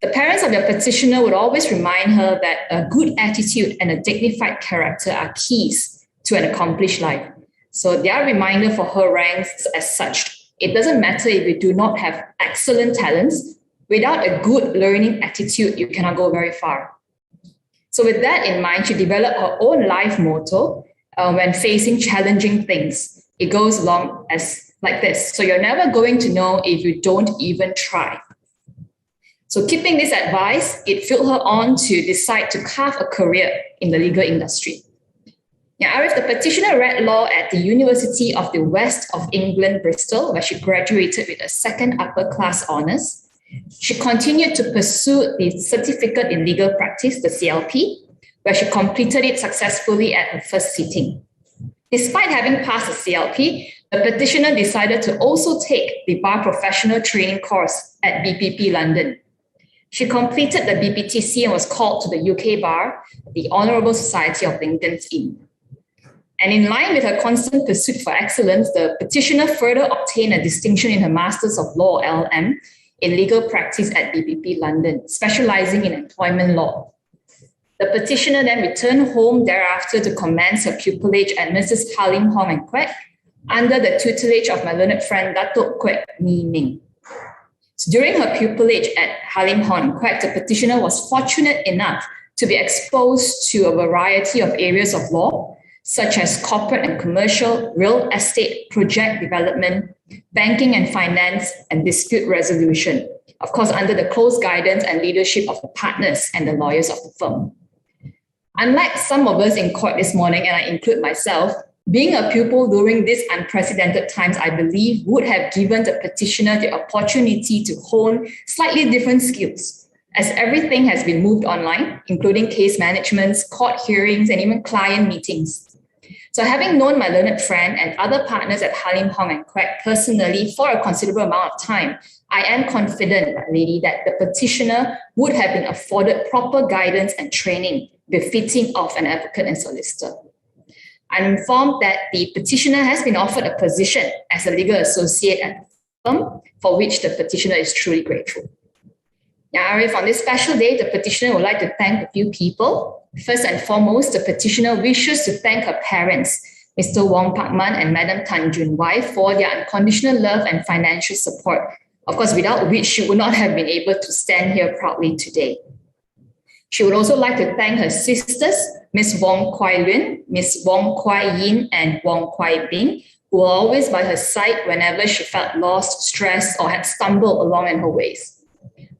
The parents of the petitioner would always remind her that a good attitude and a dignified character are keys to an accomplished life. So their reminder for her ranks as such. It doesn't matter if you do not have excellent talents. Without a good learning attitude, you cannot go very far. So with that in mind, she developed her own life motto when facing challenging things. It goes along as like this. So you're never going to know if you don't even try. So keeping this advice, it fueled her on to decide to carve a career in the legal industry. Now, Arif, the petitioner read law at the University of the West of England, Bristol, where she graduated with a second upper class honours. She continued to pursue the Certificate in Legal Practice, the CLP, where she completed it successfully at her first sitting. Despite having passed the CLP, the petitioner decided to also take the Bar Professional Training course at BPP London. She completed the BPTC and was called to the UK Bar, the Honourable Society of Lincoln's Inn. And in line with her constant pursuit for excellence, the petitioner further obtained a distinction in her Masters of Law, LM, in Legal Practice at BPP London, specialising in employment law. The petitioner then returned home thereafter to commence her pupillage at Mrs. Halim Hong and Kwek under the tutelage of my learned friend Datuk Kwek Mi Ming. So during her pupillage at Halim Hong and Kwek, the petitioner was fortunate enough to be exposed to a variety of areas of law, such as corporate and commercial, real estate, project development, banking and finance, and dispute resolution, of course, under the close guidance and leadership of the partners and the lawyers of the firm. Unlike some of us in court this morning, and I include myself, being a pupil during these unprecedented times, I believe, would have given the petitioner the opportunity to hone slightly different skills, as everything has been moved online, including case managements, court hearings, and even client meetings. So having known my learned friend and other partners at Halim Hong and Kwek personally for a considerable amount of time, I am confident, my lady, that the petitioner would have been afforded proper guidance and training befitting of an advocate and solicitor. I'm informed that the petitioner has been offered a position as a legal associate at the firm, for which the petitioner is truly grateful. Now, Arif, on this special day, the petitioner would like to thank a few people. First and foremost, the petitioner wishes to thank her parents, Mr. Wong Pak Man and Madam Tan Jun Wai, for their unconditional love and financial support, of course, without which she would not have been able to stand here proudly today. She would also like to thank her sisters, Ms. Wong Kwai Lun, Ms. Wong Kwai Yin, and Wong Kwai Bing, who were always by her side whenever she felt lost, stressed, or had stumbled along in her ways.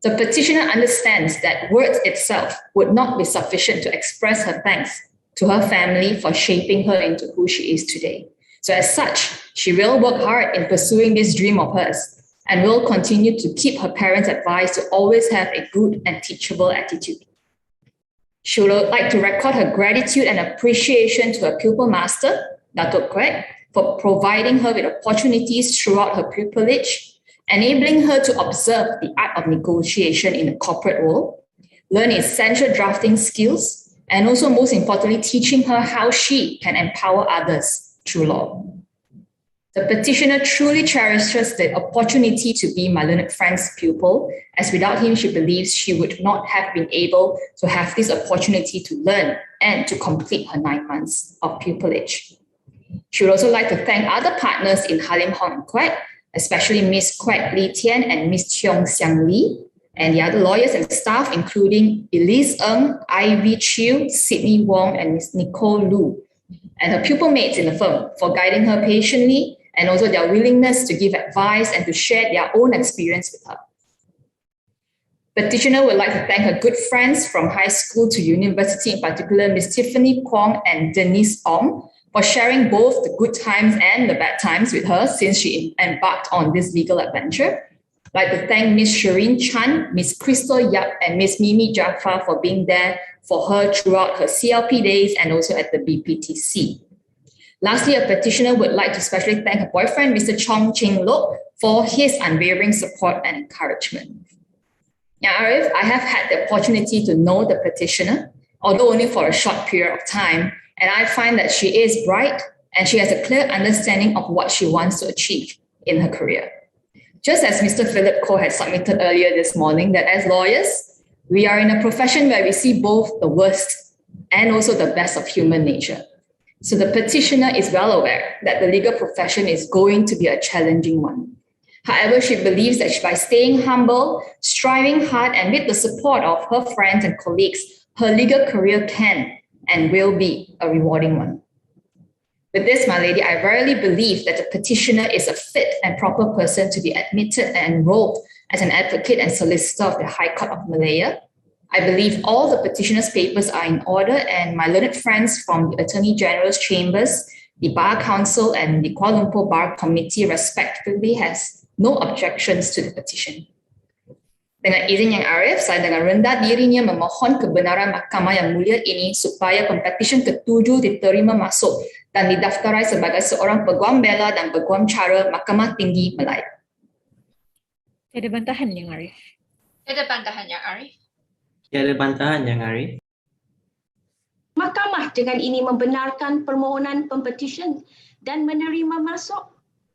The petitioner understands that words itself would not be sufficient to express her thanks to her family for shaping her into who she is today. So as such, she will work hard in pursuing this dream of hers and will continue to keep her parents' advice to always have a good and teachable attitude. She would like to record her gratitude and appreciation to her pupil master, Datuk Kwek, for providing her with opportunities throughout her pupillage, enabling her to observe the art of negotiation in the corporate world, learn essential drafting skills, and also, most importantly, teaching her how she can empower others through law. The petitioner truly cherishes the opportunity to be my learned friend's pupil, as without him, she believes she would not have been able to have this opportunity to learn and to complete her 9 months of pupillage. She would also like to thank other partners in Halim Hong and Kwek, especially Ms. Kwek Lee Tian and Ms. Cheong Xiang Lee, and the other lawyers and staff, including Elise Ng, Ivy Chiu, Sydney Wong, and Ms. Nicole Lu, and her pupil mates in the firm for guiding her patiently, and also their willingness to give advice and to share their own experience with her. Petitioner would like to thank her good friends from high school to university, in particular Ms. Tiffany Kwong and Denise Ong, for sharing both the good times and the bad times with her since she embarked on this legal adventure. I'd like to thank Ms. Shireen Chan, Ms. Crystal Yap, and Ms. Mimi Jaffa for being there for her throughout her CLP days and also at the BPTC. Lastly, a petitioner would like to especially thank her boyfriend, Mr. Chong Ching Lok, for his unwavering support and encouragement. Now, Arif, I have had the opportunity to know the petitioner, although only for a short period of time, and I find that she is bright and she has a clear understanding of what she wants to achieve in her career. Just as Mr. Philip Koh had submitted earlier this morning, that as lawyers, we are in a profession where we see both the worst and also the best of human nature. So the petitioner is well aware that the legal profession is going to be a challenging one. However, she believes that by staying humble, striving hard, and with the support of her friends and colleagues, her legal career can and will be a rewarding one. With this, my lady, I verily believe that the petitioner is a fit and proper person to be admitted and enrolled as an advocate and solicitor of the High Court of Malaya. I believe all the petitioner's papers are in order, and my learned friends from the Attorney General's Chambers, the Bar Council, and the Kuala Lumpur Bar Committee respectively has no objections to the petition. Dengan izin Yang Arif, saya dengan rendah dirinya memohon kebenaran Mahkamah Yang Mulia ini supaya Pempetisyen ke-7 diterima masuk dan didaftarai sebagai seorang Peguam Bela dan Peguam Cara Mahkamah Tinggi Malaya. Tiada bantahan Yang Arif. Tiada bantahan Yang Arif. Tiada bantahan Yang Arif. Mahkamah dengan ini membenarkan permohonan Pempetisyen dan menerima masuk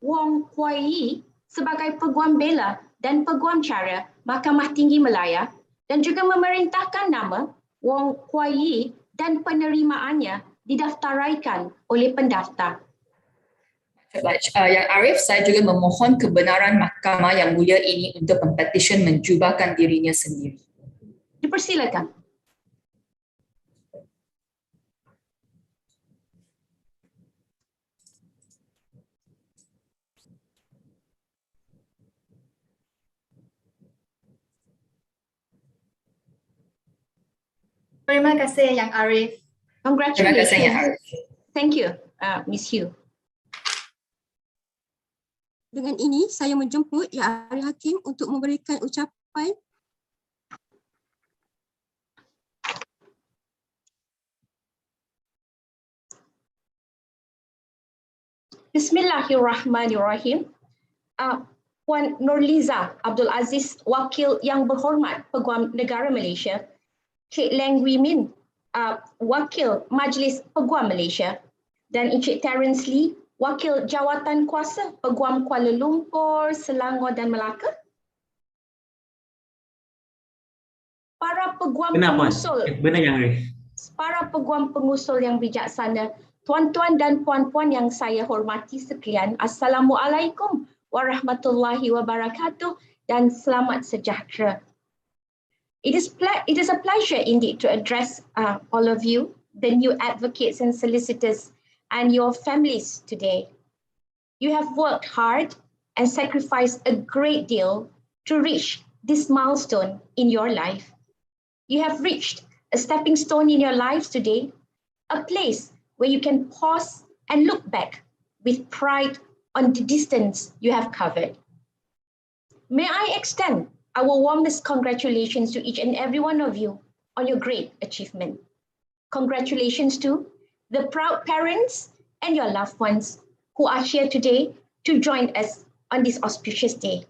Wong Kuai sebagai Peguam Bela dan Peguam Cara Mahkamah Tinggi Malaya dan juga memerintahkan nama Wong Kuai dan penerimaannya didaftaraikan oleh pendaftar. Yang Arif, saya juga memohon kebenaran Mahkamah Yang Mulia ini untuk Pempetisyen menjubahkan dirinya sendiri. Dipersilakan. Terima kasih Yang Arif. Congratulations. Terima kasih Yang Arif. Thank you, Miss Hugh. Dengan ini, saya menjemput Yang Arif Hakim untuk memberikan ucapan. Bismillahirrahmanirrahim. Puan Nurliza Abdul Aziz, Wakil Yang Berhormat Peguam Negara Malaysia, Cik Leng Wee Min, Wakil Majlis Peguam Malaysia, dan Encik Terence Lee, Wakil Jawatan Kuasa Peguam Kuala Lumpur, Selangor dan Melaka. Para peguam pengusul, benar Yang Arif. Para peguam pengusul yang bijaksana, tuan-tuan dan puan-puan yang saya hormati sekalian, Assalamualaikum warahmatullahi wabarakatuh dan selamat sejahtera. It is a pleasure indeed to address all of you, the new advocates and solicitors, and your families today. You have worked hard and sacrificed a great deal to reach this milestone in your life. You have reached a stepping stone in your lives today, a place where you can pause and look back with pride on the distance you have covered. May I extend our warmest congratulations to each and every one of you on your great achievement. Congratulations to the proud parents and your loved ones who are here today to join us on this auspicious day.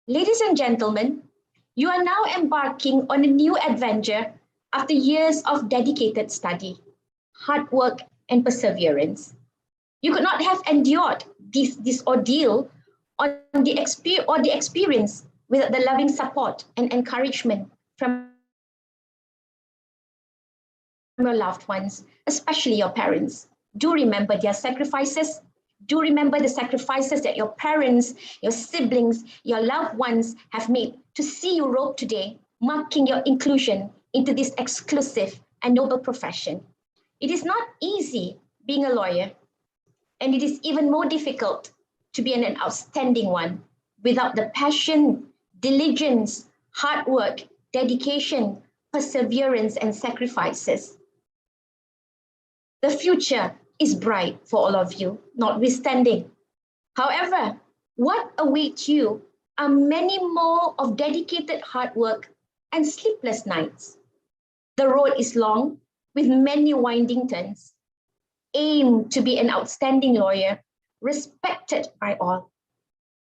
Ladies and gentlemen, you are now embarking on a new adventure after years of dedicated study, hard work, and perseverance. You could not have endured this ordeal or the experience without the loving support and encouragement from your loved ones, especially your parents. Do remember their sacrifices. Do remember the sacrifices that your parents, your siblings, your loved ones have made to see you robed today, marking your inclusion into this exclusive and noble profession. It is not easy being a lawyer, and it is even more difficult to be an outstanding one without the passion, diligence, hard work, dedication, perseverance, and sacrifices. The future is bright for all of you, notwithstanding. However, what awaits you are many more of dedicated hard work and sleepless nights. The road is long with many winding turns. Aim to be an outstanding lawyer, respected by all.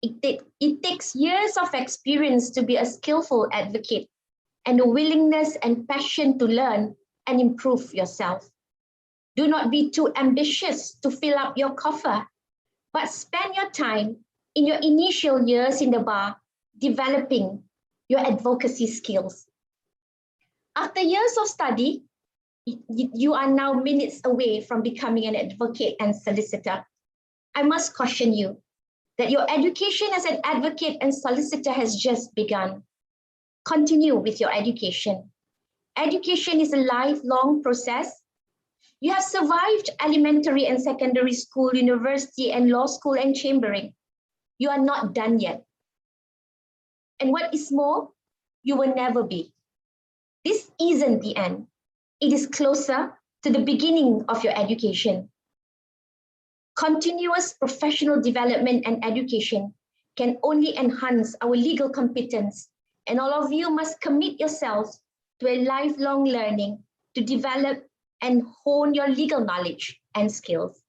It takes years of experience to be a skillful advocate and a willingness and passion to learn and improve yourself. Do not be too ambitious to fill up your coffer, but spend your time in your initial years in the bar developing your advocacy skills. After years of study, you are now minutes away from becoming an advocate and solicitor. I must caution you that your education as an advocate and solicitor has just begun. Continue with your education. Education is a lifelong process. You have survived elementary and secondary school, university and law school and chambering. You are not done yet. And what is more, you will never be. This isn't the end. It is closer to the beginning of your education. Continuous professional development and education can only enhance our legal competence, and all of you must commit yourselves to a lifelong learning to develop and hone your legal knowledge and skills.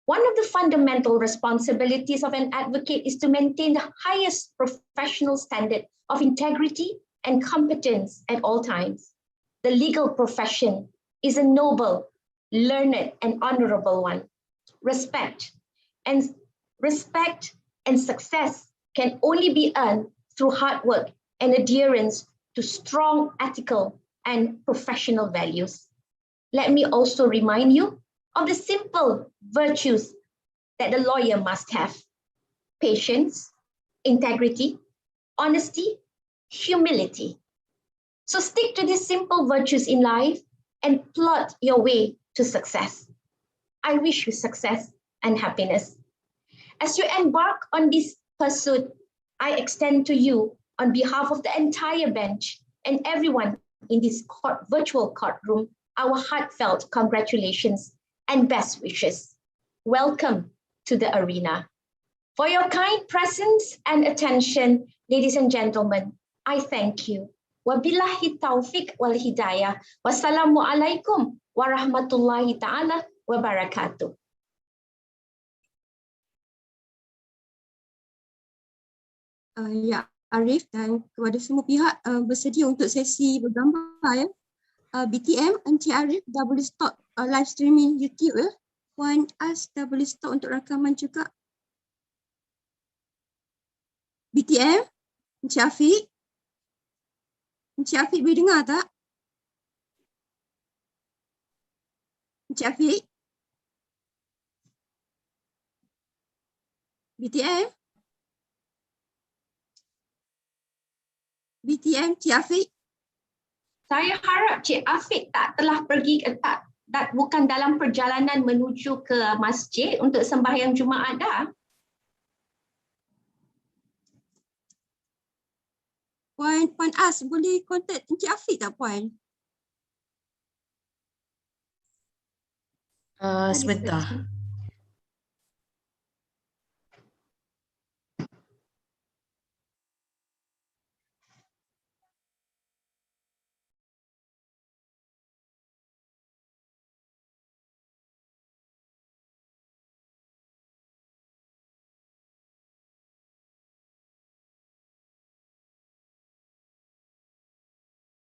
One of the fundamental responsibilities of an advocate is to maintain the highest professional standard of integrity and competence at all times. The legal profession is a noble, learned, and honorable one. Respect and success can only be earned through hard work and adherence to strong ethical and professional values. Let me also remind you of the simple virtues that the lawyer must have: patience, integrity, honesty, humility. So stick to these simple virtues in life and plot your way to success. I wish you success and happiness. As you embark on this pursuit, I extend to you, on behalf of the entire bench and everyone in this virtual courtroom, our heartfelt congratulations and best wishes. Welcome to the arena. For your kind presence and attention, ladies and gentlemen, I thank you. Wabillahi taufiq wal hidayah. Wassalamualaikum warahmatullahi ta'ala wabarakatuh. Ya, Arif dan kepada semua pihak bersedia untuk sesi bergambar ya. BTM, Encik Arif dah boleh stop live streaming YouTube ya. Puan As dah boleh stop untuk rakaman juga. BTM, Encik Afiq. Encik Afiq boleh dengar tak? Encik Afiq? BTM? BTM, Cik Afiq? Saya harap Cik Afiq telah pergi bukan dalam perjalanan menuju ke masjid untuk sembahyang Jumaat dah. Puan As, boleh kontak Encik Afiq tak Puan? Sebentar.